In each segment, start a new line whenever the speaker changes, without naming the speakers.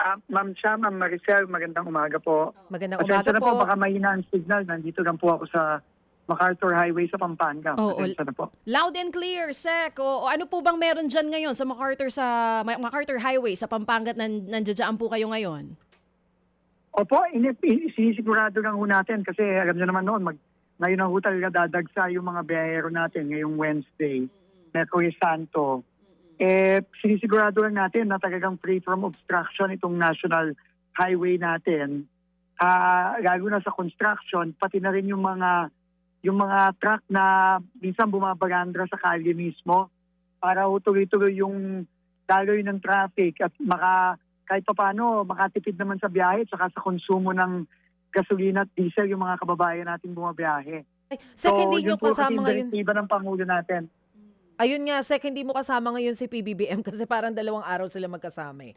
Ma'am Maricel, magandang umaga po.
Magandang
Pasensya
umaga
na po,
po.
baka mahina ang signal. Nandito lang po ako sa MacArthur Highway sa Pampanga.
Oo,
Pasensya na po.
loud and clear, Sec. O ano po bang meron dyan ngayon sa MacArthur Highway sa Pampanga at nandiyan po kayo ngayon?
Opo, sinisigurado lang ho natin kasi alam niyo naman noon, ngayon na ho talaga dadagsa yung mga biyahero natin ngayong Wednesday, Mercury Santo. Sinisigurado lang natin na talagang free from obstruction itong national highway natin. Lalo na sa construction, pati na rin yung mga truck na minsan bumabarandra sa kalye mismo para tuloy-tuloy yung daloy ng traffic at kahit paano makatipid naman sa biyahe at saka sa konsumo ng gasolina at diesel yung mga kababayan natin bumabiyahe.
Sec, hindi nyo
yun po
kasama
kasi
ngayon.
direktiba ng Pangulo natin.
Ayun nga, Sec, hindi mo kasama ngayon si PBBM kasi parang 2 araw sila magkasama eh.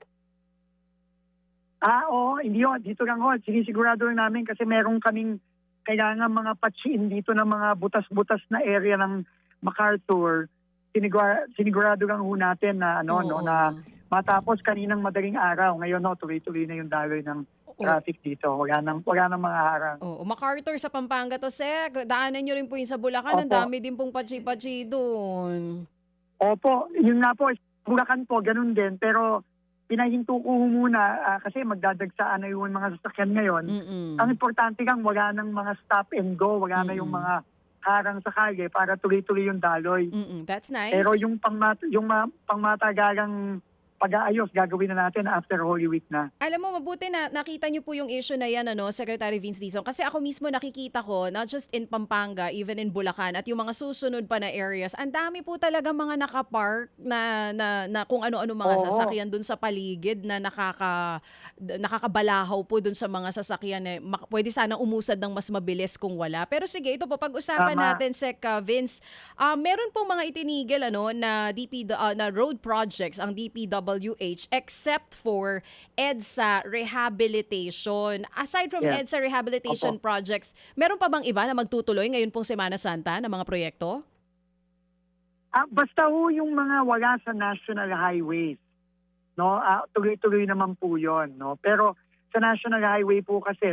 Oo, hindi ho. Dito lang ho. Sinisigurado lang namin kasi meron kaming kailangan mga patsin dito ng mga butas-butas na area ng MacArthur. Sinigurado lang ho natin na na matapos kaninang madaling araw. Ngayon tuloy-tuloy na yung daloy ng traffic dito. Wala nang mga harang.
MacArthur sa Pampanga to, Sec. Daanan nyo rin po yung sa Bulacan. Ang
Opo.
dami din pong patsi-patsi doon.
Opo, yun nga po. Bulacan po, ganun din. Pero pinahinto ko muna kasi magdadagsaan na yung mga sasakyan ngayon. Ang importante lang, wala nang mga stop and go. Wala na yung mga harang sa kalye para tuloy-tuloy yung daloy.
That's nice.
Pero yung pangmatagalang pag-aayos, gagawin na natin after Holy Week na.
Alam mo, mabuti na nakita niyo po yung issue na yan, Secretary Vince Dizon. Kasi ako mismo nakikita ko, not just in Pampanga, even in Bulacan, at yung mga susunod pa na areas, ang dami po talaga mga nakapark na kung ano-ano mga sasakyan dun sa paligid na nakakabalahaw po dun sa mga sasakyan. Pwede sana umusad ng mas mabilis kung wala. Pero sige, ito po, pag-usapan
Tama.
natin, Sec Vince. Meron pong mga itinigil na road projects ang DPWH except for EDSA rehabilitation. Aside from
Yeah.
EDSA rehabilitation
Opo.
projects, meron pa bang iba na magtutuloy ngayon pong Semana Santa na mga proyekto?
Basta ho yung mga wala sa national highways, no? Tuloy-tuloy naman po 'yon, no? Pero sa national highway po kasi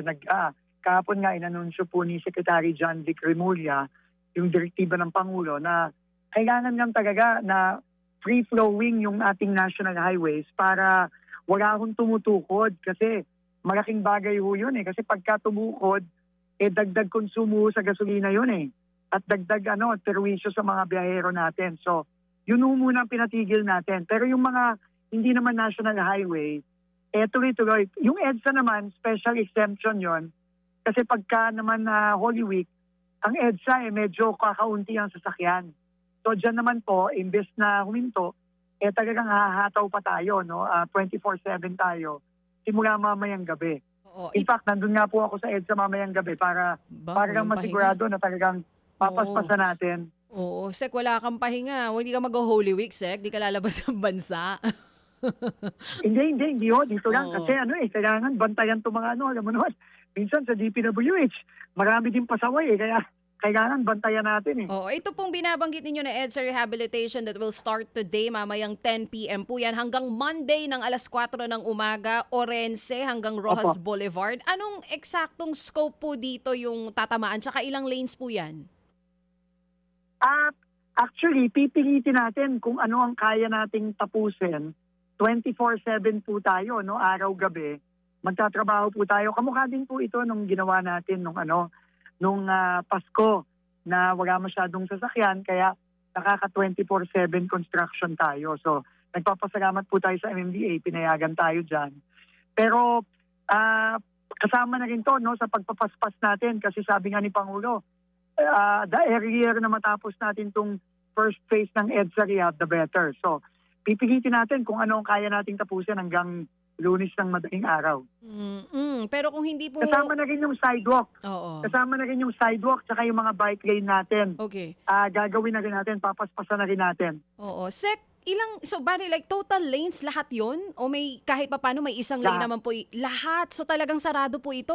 kahapon nga inanunsyo po ni Secretary John Vic Remulla yung direktiba ng Pangulo na kailangan lang talaga na free-flowing yung ating national highways para wala akong tumutukod kasi malaking bagay ho yun eh. Kasi pagka tumukod, dagdag konsumo sa gasolina yun eh. At dagdag perwisyo sa mga biyahero natin. So, yun ho muna ang pinatigil natin. Pero yung mga hindi naman national highway, tuloy-tuloy. Yung EDSA naman, special exemption yon. Kasi pagka naman Holy Week, ang EDSA medyo kakaunti ang sasakyan. So dyan naman po, imbes na huminto, talagang hahataw pa tayo, no? 24/7 tayo, simula mamayang gabi. In fact, nandun nga po ako sa EDSA mamayang gabi para lang masigurado na talagang papaspasan natin.
Oo, Sec, wala kang pahinga. Hindi ka mag-Holy Week, Sec. Di ka lalabas ng bansa.
Hindi ho, dito lang.
Oo.
Kasi kailangan bantayan itong mga alam mo naman, minsan sa DPWH, marami din pasaway kaya kailangan bantayan natin eh.
Oo, ito pong binabanggit ninyo na EDSA rehabilitation that will start today, mamayang 10 p.m. po yan, hanggang Monday ng alas 4 ng umaga, Orense hanggang Rojas Boulevard. Anong eksaktong scope po dito yung tatamaan? Tsaka ilang lanes po yan?
Actually, pipilitin natin kung ano ang kaya nating tapusin. 24/7 po tayo, no? Araw-gabi. Magtatrabaho po tayo. Kamukha din po ito nung ginawa natin nung Pasko na wala masyadong sasakyan kaya nakaka 24/7 construction tayo. So nagpapasalamat po tayo sa MMDA, pinayagan tayo dyan. Pero kasama na rin to sa pagpapaspas natin kasi sabi nga ni Pangulo, the earlier na matapos natin tong first phase ng EDSA rehab, the better. So pipilitin natin kung ano ang kaya nating tapusin hanggang Lunes ng madaling araw.
Pero kung hindi po...
Kasama na rin yung sidewalk.
Oo.
Kasama na rin yung sidewalk tsaka yung mga bike lane natin.
Okay.
Gagawin na rin natin, papaspasan na rin natin.
Oo. Sec, bali like total lanes lahat yon o may kahit papaano may isang lane
Lahat.
naman po lahat, so talagang sarado po ito?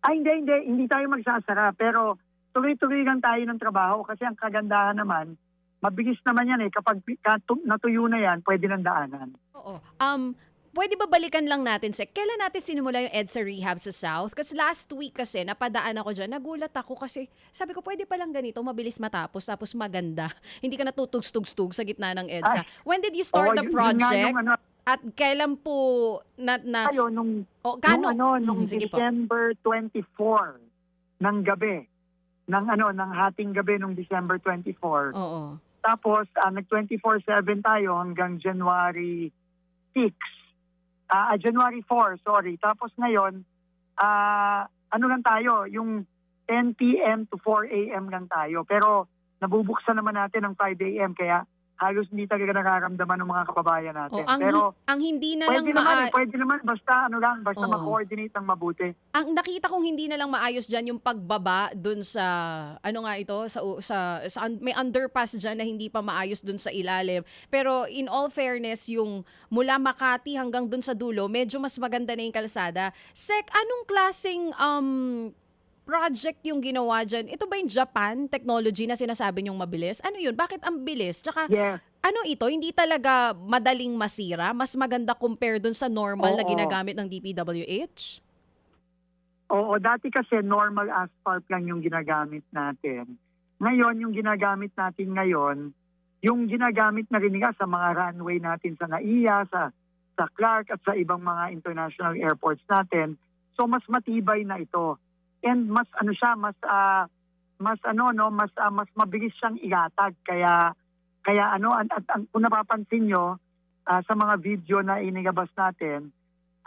Hindi tayo magsasara pero tuloy-tuloy lang tayo ng trabaho kasi ang kagandahan naman, mabilis naman yan kapag natuyo na yan, pwede nang daanan.
Oo. pwede ba balikan lang natin, Sek? Kailan natin sinimula yung EDSA rehab sa South? Kasi last week kasi, napadaan ako dyan, nagulat ako kasi sabi ko, pwede palang ganito, mabilis matapos, tapos maganda. Hindi ka natutugs-tugs-tug sa gitna ng EDSA. When did you start the
yun nga
project?
nung ano,
At kailan po
tayo, nung
kano? Sige po.
December 24 ng gabi, ng hating gabi nung December 24.
Oo.
Tapos, nag-24/7 tayo hanggang January 6. January 4, sorry. Tapos ngayon, ano lang tayo, yung 10 p.m. to 4 a.m. lang tayo. Pero nabubuksan naman natin ng 5 a.m. kaya halos hindi talaga nararamdaman ng mga kababayan natin. Pero
ang hindi na lang
pwede naman basta basta
Oo.
mag-coordinate ng mabuti.
ang nakita kong hindi na lang maayos diyan yung pagbaba dun sa may underpass diyan na hindi pa maayos dun sa ilalim. Pero in all fairness, yung mula Makati hanggang dun sa dulo, medyo mas maganda na yung kalsada. Sek, anong klaseng project yung ginawa dyan? Ito ba yung Japan technology na sinasabi niyong mabilis? Ano yun? Bakit ang bilis? Tsaka,
Yes.
ano ito? Hindi talaga madaling masira? Mas maganda compare dun sa normal na
Oo.
ginagamit ng DPWH?
Oo, dati kasi normal asphalt lang yung ginagamit natin. Ngayon, yung ginagamit natin ngayon, yung ginagamit na rin nga sa mga runway natin sa NAIA, sa Clark at sa ibang mga international airports natin. So mas matibay na ito. And mas mabilis siyang ilatag. Kaya kung napapansin nyo sa mga video na inilabas natin,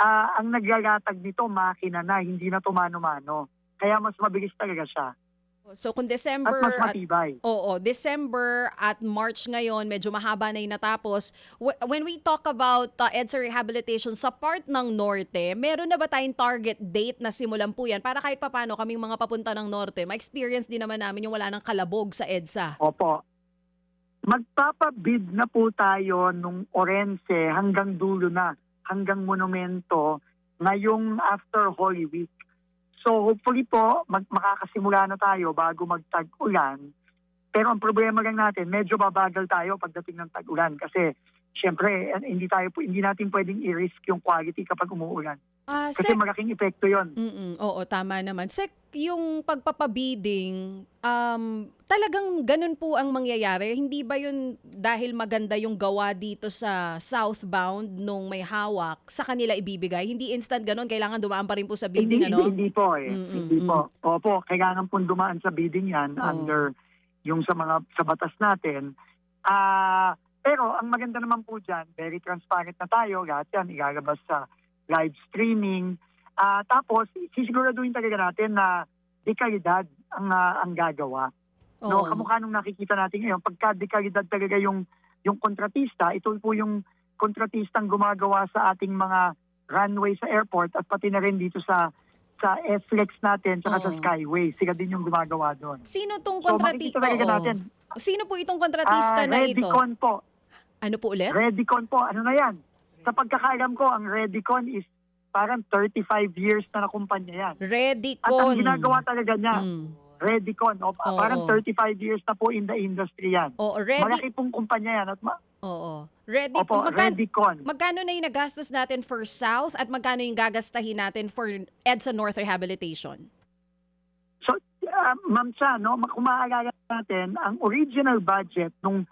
ang naglalatag nito makina na, hindi na tumano-mano. Kaya mas mabilis talaga siya.
So kung
At
December
mas matibay.
December at March ngayon, medyo mahaba na yung natapos. When we talk about EDSA rehabilitation sa part ng Norte, meron na ba tayong target date na simulan po yan? Para kahit papano kaming mga papunta ng Norte, ma-experience din naman namin yung wala ng kalabog sa EDSA.
Opo. Magpapabid na po tayo nung Orense hanggang dulo na, hanggang Monumento, ngayong after Holy Week. So hopefully po, makakasimula na tayo bago magtag-ulan. Pero ang problema lang natin, medyo babagal tayo pagdating ng tag-ulan kasi syempre hindi natin pwedeng i-risk yung quality kapag umuulan. Kasi
Sek,
malaking epekto yon.
oo, tama naman. Sek, yung pagpapabidding, talagang ganun po ang mangyayari. Hindi ba yun dahil maganda yung gawa dito sa southbound nung may hawak, sa kanila ibibigay? Hindi instant ganun, kailangan dumaan pa rin po sa bidding, ano?
Hindi po eh. Hindi po. Opo, kailangan pong dumaan sa bidding yan under yung sa batas natin. Pero ang maganda naman po dyan, very transparent na tayo. Lahat yan ilalabas sa live streaming. Tapos, sisiguraduhin talaga natin na dekalidad ang gagawa. No, kamukha nung nakikita natin ngayon, pagka dekalidad talaga yung kontratista, ito po yung kontratistang gumagawa sa ating mga runway sa airport at pati na rin dito sa SLEX natin saka sa Skyway. Sila din yung gumagawa doon.
Sino tong
So makikita talaga natin.
Sino po itong kontratista na ito?
Redicon po.
Ano po ulit?
Redicon po. Ano na yan? Sa pagkakaalam ko, ang Redicon is parang 35 years na kumpanya yan.
Redicon.
At ang ginagawa talaga niya, Redicon. Parang 35 years na po in the industry yan. Malaki pong kumpanya yan. At Redicon.
Magkano na yung nagastos natin for South at magkano yung gagastahin natin for EDSA North Rehabilitation?
So, Ma'am Cha, no, kung maaalala natin, ang original budget nung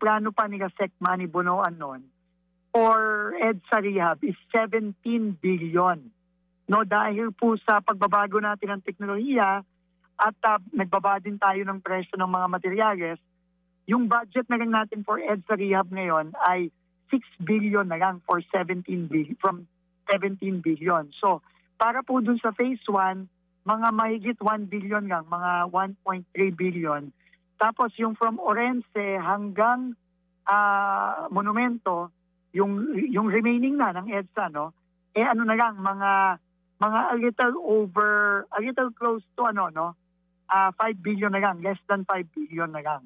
plano pa nila Sec Manny Bonoan noon for EDSA Rehab is 17 billion. No, dahil po sa pagbabago natin ng teknolohiya at nagbaba din tayo ng presyo ng mga materyales, yung budget na lang natin for EDSA Rehab ngayon ay 6 billion na lang for 17 billion, from 17 billion. So, para po dun sa phase 1, mga mahigit 1 billion lang, mga 1.3 billion. Tapos yung from Orense hanggang Monumento, yung remaining na ng EDSA, no? Ano na lang, mga a little close to 5 billion na lang, less than 5 billion na lang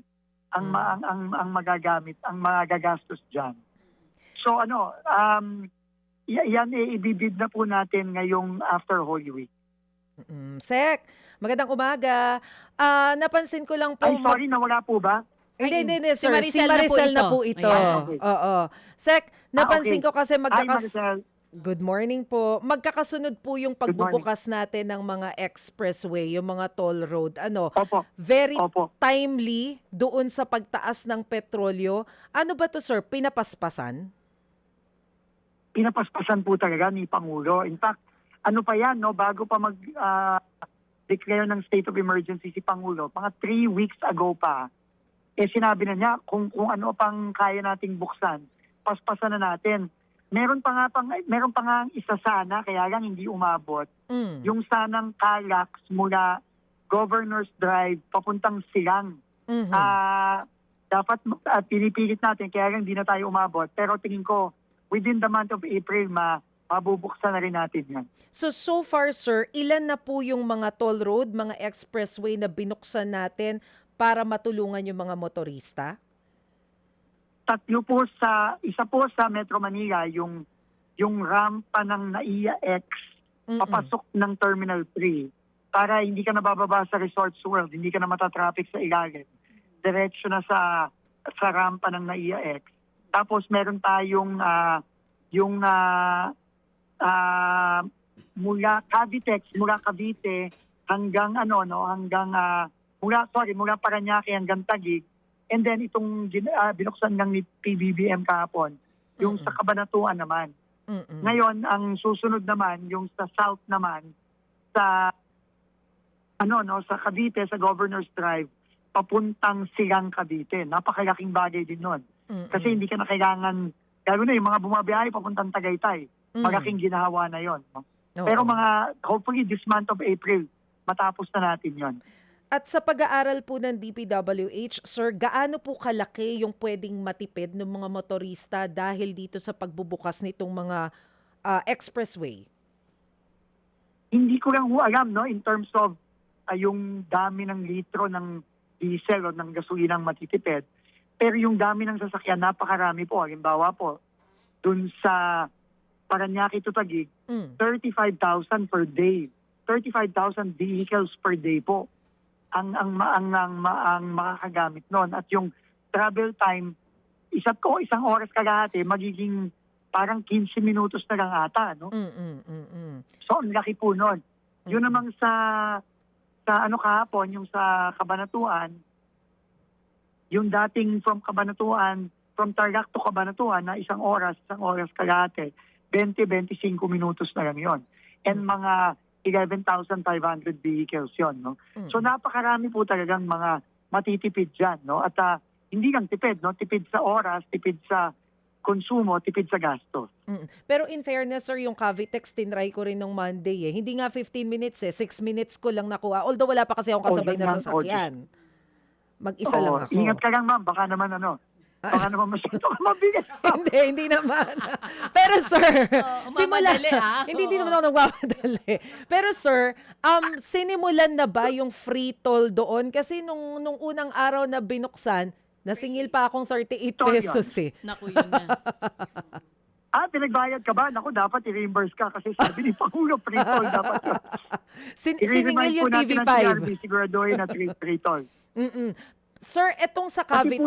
ang magagamit, ang magagastos diyan. So yan ibibid na po natin ngayong after Holy Week.
Sek, magandang umaga. Napansin ko lang po.
Ay, sorry, nawala po ba?
Hindi,
si
sir.
Maricel na po
na
ito.
po ito.
Ayan.
Okay.
Oo. Sec, napansin
okay.
ko kasi
Hi, Maricel.
Good morning po. Magkakasunod po yung
Good morning.
pagbubukas natin ng mga expressway, yung mga toll road.
Opo.
Very
Opo.
timely doon sa pagtaas ng petrolyo. Ano ba to, sir? Pinapaspasan?
Pinapaspasan po talaga ni Pangulo. In fact, ano pa yan, no? Bago pa declare ng state of emergency si Pangulo, mga 3 weeks ago pa, sinabi na niya kung ano pang kaya nating buksan, paspasan na natin. Meron pa nga isa sana, kaya lang hindi umabot. Yung sanang Calax mula Governor's Drive papuntang Silang.
Mhm.
Dapat pinipilit natin, kaya lang hindi na tayo umabot. Pero tingin ko, within the month of April, mabubuksan na rin natin yan.
So far, sir, ilan na po yung mga toll road, mga expressway na binuksan natin para matulungan yung mga motorista?
Isa po sa Metro Manila, yung rampa ng NAIA X, papasok ng Terminal 3, para hindi ka nabababa sa Resorts World, hindi ka na matatraffic sa ilalim. Diretso na sa rampa ng NAIA X. Tapos meron tayong mula Cavite hanggang mula Parañaque hanggang Taguig. And then itong binuksan ng ni PBBM kahapon, yung sa Cabanatuan naman. Ngayon, ang susunod naman, yung sa South naman, sa Cavite, sa Governor's Drive, papuntang Silang Cavite. Napakalaking bagay din nun. Kasi hindi ka na kailangan, lalo na yung mga bumabiyahe papuntang Tagaytay, malaking ginawa na yon. No? Pero hopefully this month of April, matapos na natin yon.
At sa pag-aaral po ng DPWH, sir, gaano po kalaki yung pwedeng matipid ng mga motorista dahil dito sa pagbubukas nitong mga expressway?
Hindi ko lang alam, no, in terms of yung dami ng litro ng diesel o ng gasolinang matitipid. Pero yung dami ng sasakyan, napakarami po. Halimbawa po, dun sa Parañaque to Taguig, 35,000 per day. 35,000 vehicles per day po ang makakagamit noon. At yung travel time, isang oras kalahati, magiging parang 15 minutos na lang ata. No? So, ang laki po noon. Yun namang sa kahapon, yung sa Cabanatuan, yung dating from Tarlac to Cabanatuan na isang oras kalahati, 20-25 minutos na lang yon. And mga 11,500 vehicles yon, no? So napakarami po talagang mga matitipid dyan, no? At hindi lang tipid, no? Tipid sa oras, tipid sa konsumo, tipid sa gastos.
Pero in fairness, sir, yung Cavitex tinry ko rin nung Monday eh. Hindi nga 15 minutes 6 minutes ko lang nakuha. Although wala pa kasi akong kasabay na sasakyan. Mag-isa lang ako.
Ingat ka lang, ma'am. Baka naman masyado ka mabigat.
hindi naman. Pero sir,
Mamadali,
hindi naman ako nagmamadali. Pero sir, sinimulan na ba yung free toll doon? Kasi nung unang araw na binuksan, nasingil pa akong 38 pesos eh.
Naku, yun na.
Pinagbayad ka ba? Naku, dapat i-reimburse ka kasi sabi ni Pangulo, free toll dapat yun.
Siningil yung TV5.
Siguraduhin na free toll.
Sir, etong sa Cavitex.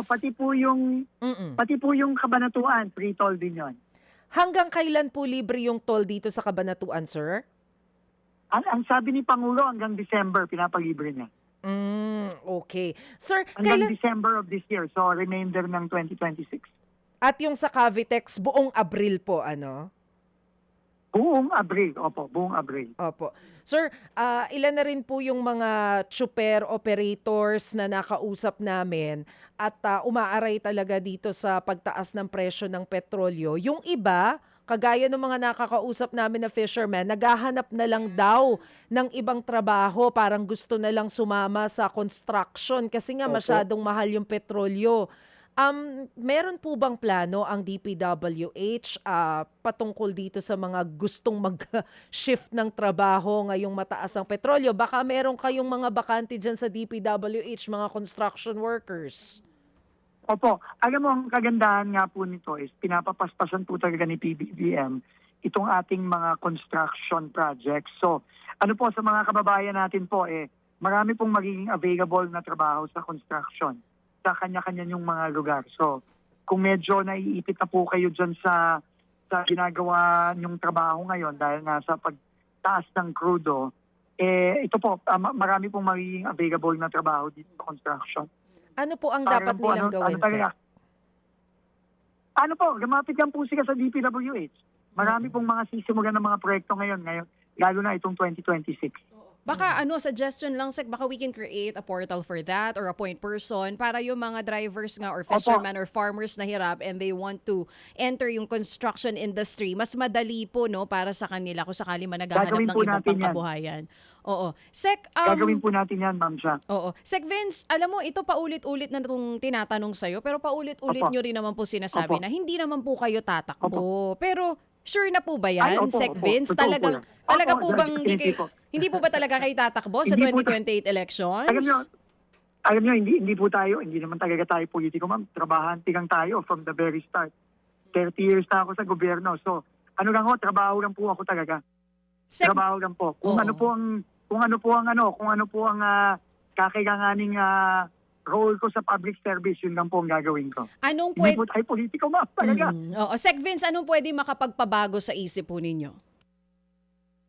Pati po yung Cabanatuan, free toll din yon.
Hanggang kailan po libre yung toll dito sa Cabanatuan, sir?
Ang sabi ni Pangulo, hanggang December, pinapalibre niya.
Okay. Sir,
Hanggang December of this year, so remainder ng 2026.
At yung sa Cavitex, buong Abril po, ano?
Buong Abril, opo, buong Abril.
Opo. Sir, ilan na rin po yung mga chuper operators na nakausap namin at umaaray talaga dito sa pagtaas ng presyo ng petrolyo. Yung iba, kagaya ng mga nakakausap namin na fishermen, naghahanap na lang daw ng ibang trabaho, parang gusto na lang sumama sa construction kasi nga masyadong mahal yung petrolyo. Meron po bang plano ang DPWH patungkol dito sa mga gustong mag-shift ng trabaho ngayong mataas ang petrolyo? Baka meron kayong mga bakante dyan sa DPWH, mga construction workers.
Opo. Alam mo, ang kagandahan nga po nito is pinapapaspasan po talaga ni PBBM itong ating mga construction projects. So, ano po sa mga kababayan natin po, marami pong magiging available na trabaho sa construction. sa kanya-kanya yung mga lugar. So, kung medyo naiipit na po kayo dyan sa ginagawa nyong trabaho ngayon dahil nga sa pagtaas ng crudo, ito po, marami pong magiging available na trabaho dito sa construction.
Ano po ang
Parang
dapat
po,
nilang gawin, Sec?
Ano po, lumapit yan po sila sa DPWH. Marami pong mga sisimulan ng mga proyekto ngayon, lalo na itong 2026.
Baka suggestion lang, Sec, baka we can create a portal for that or a point person para yung mga drivers nga or fishermen or farmers na hirap and they want to enter yung construction industry, mas madali po, no, para sa kanila kung sakali man naghahanap
Gagawin
ng
po
ibang
natin yan.
pangkabuhayan. Oo. Sec,
Gagawin po natin yan, Ma'am Sha.
oo. Sec Vince, alam mo, ito paulit-ulit na itong tinatanong sa'yo, pero paulit-ulit
Opo.
nyo rin naman po sinasabi
Opo.
na hindi naman po kayo tatakbo. Pero sure na po ba yan,
Opo,
Sec
opo.
Vince?
Totoo po
Talaga
yan. Opo,
po bang
definitely po.
hindi po ba talaga kayo tatakbo sa
Hindi po
2028 elections?
Alam nyo, hindi po tayo, hindi naman talaga tayo politiko, Ma'am. Trabahante lang tayo from the very start. 30 years na ako sa gobyerno. So, trabaho lang po ako talaga. Trabaho lang po. Kung
Oo.
ano po ang kakailanganing role ko sa public service, yun lang po ang gagawin ko.
Anong
Hindi
pwede...
po tayo politiko, Ma'am, talaga.
Oo. Sec Vince, anong pwede makapagpabago sa isip po ninyo?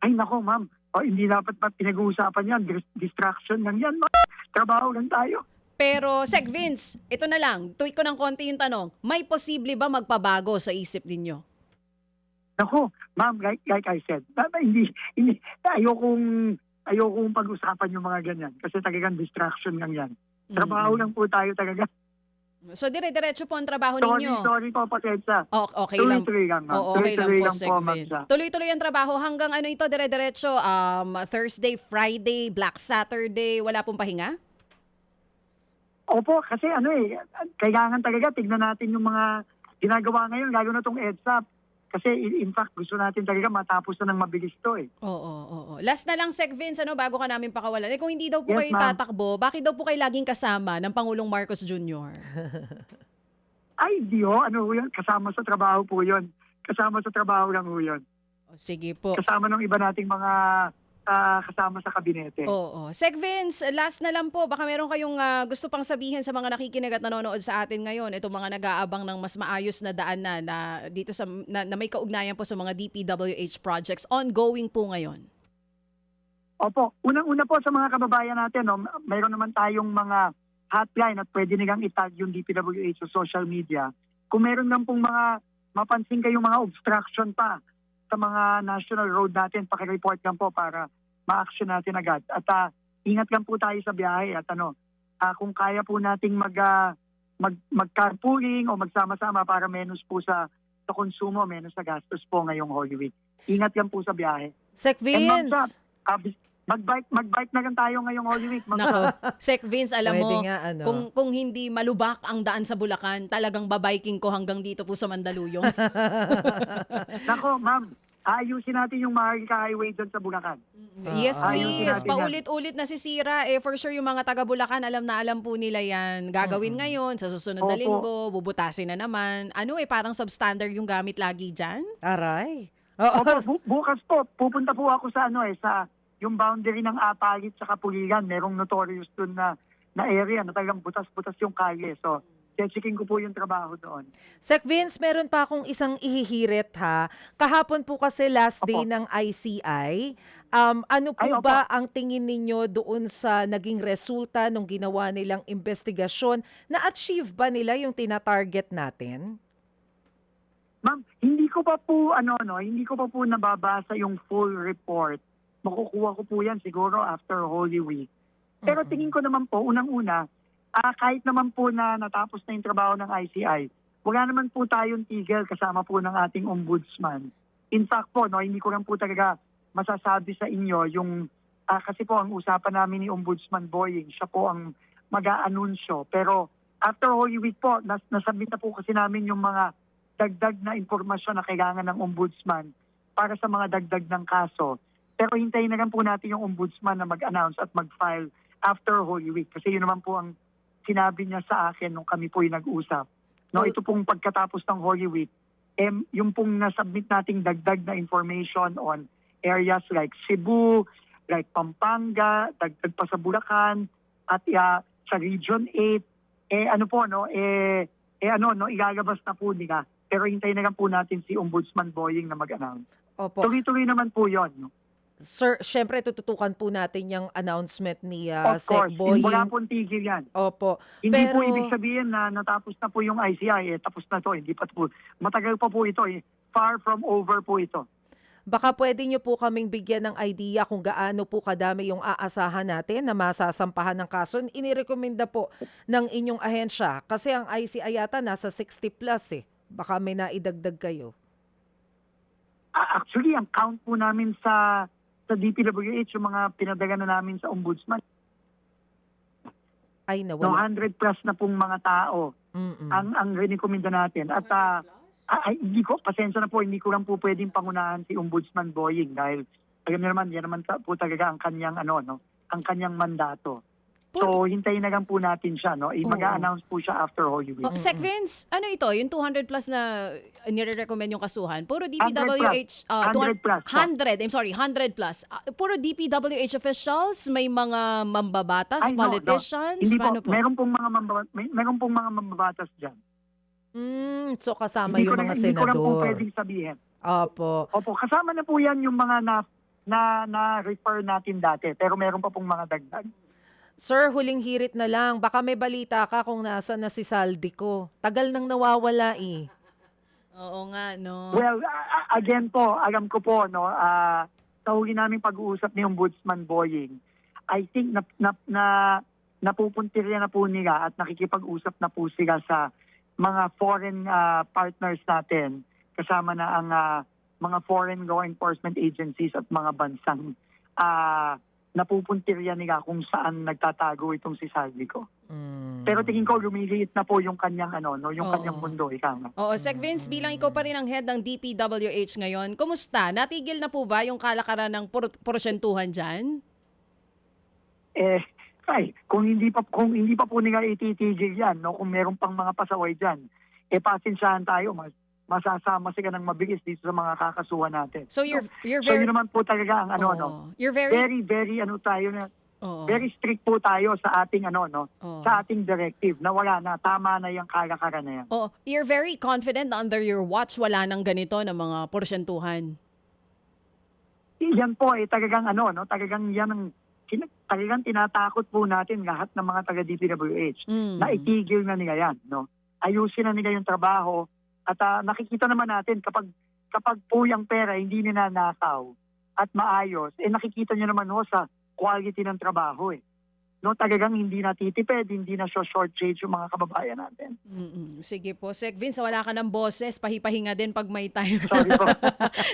Ay, nako, Ma'am. Hindi dapat pa pinag-uusapan yan. Distraction lang yan, Ma'am. Trabaho lang tayo.
Pero, Sec Vince, ito na lang. Tweak ko ng konti yung tanong. May posible ba magpabago sa isip ninyo?
Nako, Ma'am, like I said, hindi, ayokong pag-usapan yung mga ganyan. Kasi talagang distraction lang yan. Trabaho lang po tayo talaga.
So, dire-diretso po ang trabaho ninyo.
Sorry po, pasensya.
Okay lang.
Tuloy-tuloy lang, Ma'am.
Oo, okay lang
Tuloy-tuloy
po,
lang
Sec
po, Ma'am.
Vince. Tuloy-tuloy ang trabaho hanggang ito, dire-diretso, Thursday, Friday, Black Saturday, wala pong pahinga?
Opo, kasi kailangan talaga tignan natin yung mga ginagawa ngayon, lalo na itong EDSA. Kasi in fact, gusto natin talaga matapos na ng mabilis to eh.
Oo. Last na lang, Sec Vince, bago ka namin pakawalan. Kung hindi daw po
Yes,
kayo
ma'am.
tatakbo, bakit daw po kayo laging kasama ng Pangulong Marcos Jr.?
Ay, di ho, yun? Kasama sa trabaho po yun. Kasama sa trabaho lang ho yun.
Sige po.
Kasama ng iba nating mga kasama sa kabinete.
Oo. Sec Vince, last na lang po. Baka meron kayong gusto pang sabihin sa mga nakikinig at nanonood sa atin ngayon. Itong mga nag-aabang ng mas maayos na daan na dito na may kaugnayan po sa mga DPWH projects. Ongoing po ngayon.
Opo, unang-una po sa mga kababayan natin, mayroon naman tayong mga hotline at pwede nilang itag yung DPWH sa social media. Kung meron lang pong mga mapansin kayong mga obstruction pa sa mga national road natin, pakireport lang po para ma-action natin agad. At ingat lang po tayo sa biyahe at kung kaya po nating mag-carpooling o magsama-sama para menos po sa konsumo, menos sa gastos po ngayong Holy Week. Ingat lang po sa biyahe.
Sec
And Ma'am
Vince!
Sap, mag-bike na lang tayo ngayong Holy Week.
Nako, Sec Vince, alam
Pwede
mo,
nga,
kung hindi malubak ang daan sa Bulacan, talagang babiking ko hanggang dito po sa Mandaluyong.
Nako, Ma'am, ayusin natin yung Maharlika Highway dyan sa Bulacan.
Yes,
Ayusin
please.
natin yan.
Paulit-ulit na sisira. For sure, yung mga taga Bulacan, alam na alam po nila yan. Gagawin ngayon, sa susunod na
Opo.
linggo, bubutasin na naman. Parang substandard yung gamit lagi dyan?
Aray. Oo.
Opo, bukas po, pupunta po ako sa sa yung boundary ng Apalit sa Kapuligan. Merong notorious dun na area na talagang butas-butas yung kalye. So, checking ko po yung trabaho doon.
Sec Vince, meron pa akong isang ihihirit ha. Kahapon po kasi last day
Opo.
ng ICI. Ano po
Ay, opo.
ba ang tingin ninyo doon sa naging resulta nung ginawa nilang investigasyon? Na-achieve ba nila yung tina-target natin?
Ma'am, hindi ko pa po nababasa yung full report. Makukuha ko po yan siguro after Holy Week. Pero tingin ko naman po, unang-una, kahit naman po na natapos na yung trabaho ng ICI, wala naman po tayong tigil kasama po ng ating ombudsman. In fact po, hindi ko lang po talaga masasabi sa inyo yung, kasi po ang usapan namin ni Ombudsman Boying, siya po ang mag-aanunsyo. Pero after Holy Week po, nasubmit na po kasi namin yung mga dagdag na impormasyon na kailangan ng ombudsman para sa mga dagdag ng kaso. Pero hintayin na lang po natin yung ombudsman na mag-announce at mag-file after Holy Week. Kasi yun naman po ang sinabi niya sa akin nung kami po yung nag-usap. Ito pong pagkatapos ng Holy Week, yung pong nasubmit nating dagdag na information on areas like Cebu, like Pampanga, dagdag pa sa Bulacan, at sa Region 8, ano po, no, ilalabas na po nila. Pero hintayin na lang po natin si Ombudsman Boying na mag-announce.
Opo.
Tuloy-tuloy naman po yun. No?
Sir, syempre tututukan po natin yung announcement ni
Of
Sec
course,
Boying.
wala pong tigil yan.
Opo.
Hindi
Pero,
po ibig sabihin na natapos na po yung ICI, tapos na to, hindi pa po. Matagal pa po ito, far from over po ito.
baka pwede nyo po kaming bigyan ng idea kung gaano po kadami yung aasahan natin na masasampahan ng kaso. Inirekomenda po ng inyong ahensya kasi ang ICI yata nasa 60 plus eh. Baka may naidagdag kayo.
Actually, ang count po namin sa DPWH, yung mga pinadagan na namin sa Ombudsman,
Ay,
no,
nawala.
100 plus na pong mga tao
Mm-mm.
ang rekomenda natin. At hindi ko, pasensya na po, hindi ko lang po pwedeng pangunahan si Ombudsman Boying dahil alam niyo naman, yan naman po talaga ang kanyang, ang kanyang mandato. So, hintayin na lang po natin siya, no? Mag-a-announce po siya after Holy Week.
Sec Vince, ano ito? Yung 200 plus na nire-recommend yung kasuhan? Puro DPWH...
100 plus.
100 plus. Puro DPWH officials? May mga mambabatas,
Ay, no,
politicians?
Hindi
Paano
po, meron pong mga mambabatas dyan.
So kasama
Hindi
yung
ko
mga
hindi ko lang po
senador.
pwedeng sabihin.
Opo.
Opo, kasama na po yan yung mga na-refer natin dati. Pero meron pa pong mga dagdag.
Sir, huling hirit na lang. Baka may balita ka kung nasa na si Saldico. Tagal nang nawawala eh.
Oo nga, no?
Well, again po, alam ko po, no, sa huli namin pag-uusap ni Ombudsman Boying, I think napupuntirya na po nila at nakikipag-usap na po sila sa mga foreign partners natin, kasama na ang mga foreign law enforcement agencies at mga bansang napupuntirya nila kung saan nagtatago itong si Saldico. Pero tingin ko lumiliit na po yung kanyang yung kanyang mundo, ika nga.
Oo, Sec Vince, bilang ikaw pa rin ang head ng DPWH ngayon, kumusta? Natigil na po ba yung kalakaran ng porsyentuhan dyan?
Kung hindi pa po nila ititigil yan, no, kung meron pang mga pasaway diyan, pasensyahan tayo, masasama sila ng mabilis dito sa mga kakasuhan natin.
So you're
So
very
yun naman po talaga ang
You're very
very tayo na
Oo.
very strict po tayo sa ating
Oo.
sa ating directive na wala na, tama na yung kalakaran na yan.
Oh, you're very confident na under your watch wala nang ganito na mga porsyentuhan.
Yan po talagang talagang yan ang talagang tinatakot po natin lahat ng mga taga DPWH na itigil na nila yan, no. Ayusin na nila yung trabaho at nakikita naman natin kapag po yung pera hindi ninanakaw at maayos, nakikita niyo naman sa quality ng trabaho No, talagang hindi natitipid, hindi na short-change yung mga kababayan natin.
Sige po, Sec Vince, wala ka ng boses, pahipahinga din pag may time.
Sorry po.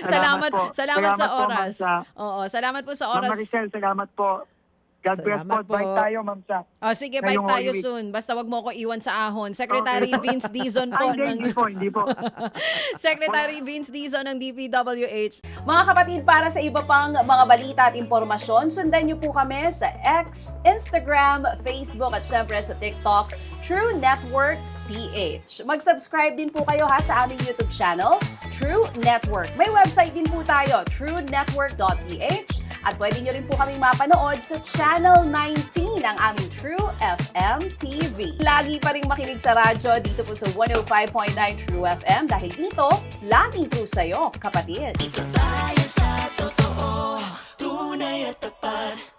salamat
po.
sa
po,
oras.
Ma'am Sa.
Oo, salamat po sa
Ma'am
oras.
Maricel, salamat po. God bless
Salamat
po. Bye
po.
tayo, Ma'am Sa.
Sige, bye
Ngayong
tayo
Holy Week.
soon. Basta wag mo ko iwan sa ahon. Secretary Vince Dizon po.
Hindi po.
Secretary Vince Dizon ng DPWH. Mga kapatid, para sa iba pang mga balita at impormasyon, sundan niyo po kami sa X, Instagram, Facebook at syempre sa TikTok, True Network PH. Mag-subscribe din po kayo sa aming YouTube channel, True Network. May website din po tayo, truenetwork.ph. At pwede nyo rin po kaming mapanood sa Channel 19 ng aming True FM TV. Lagi pa rin makinig sa radyo dito po sa 105.9 True FM dahil dito, laging true sa'yo, kapatid.
Dito tayo sa totoo, tunay at tapat.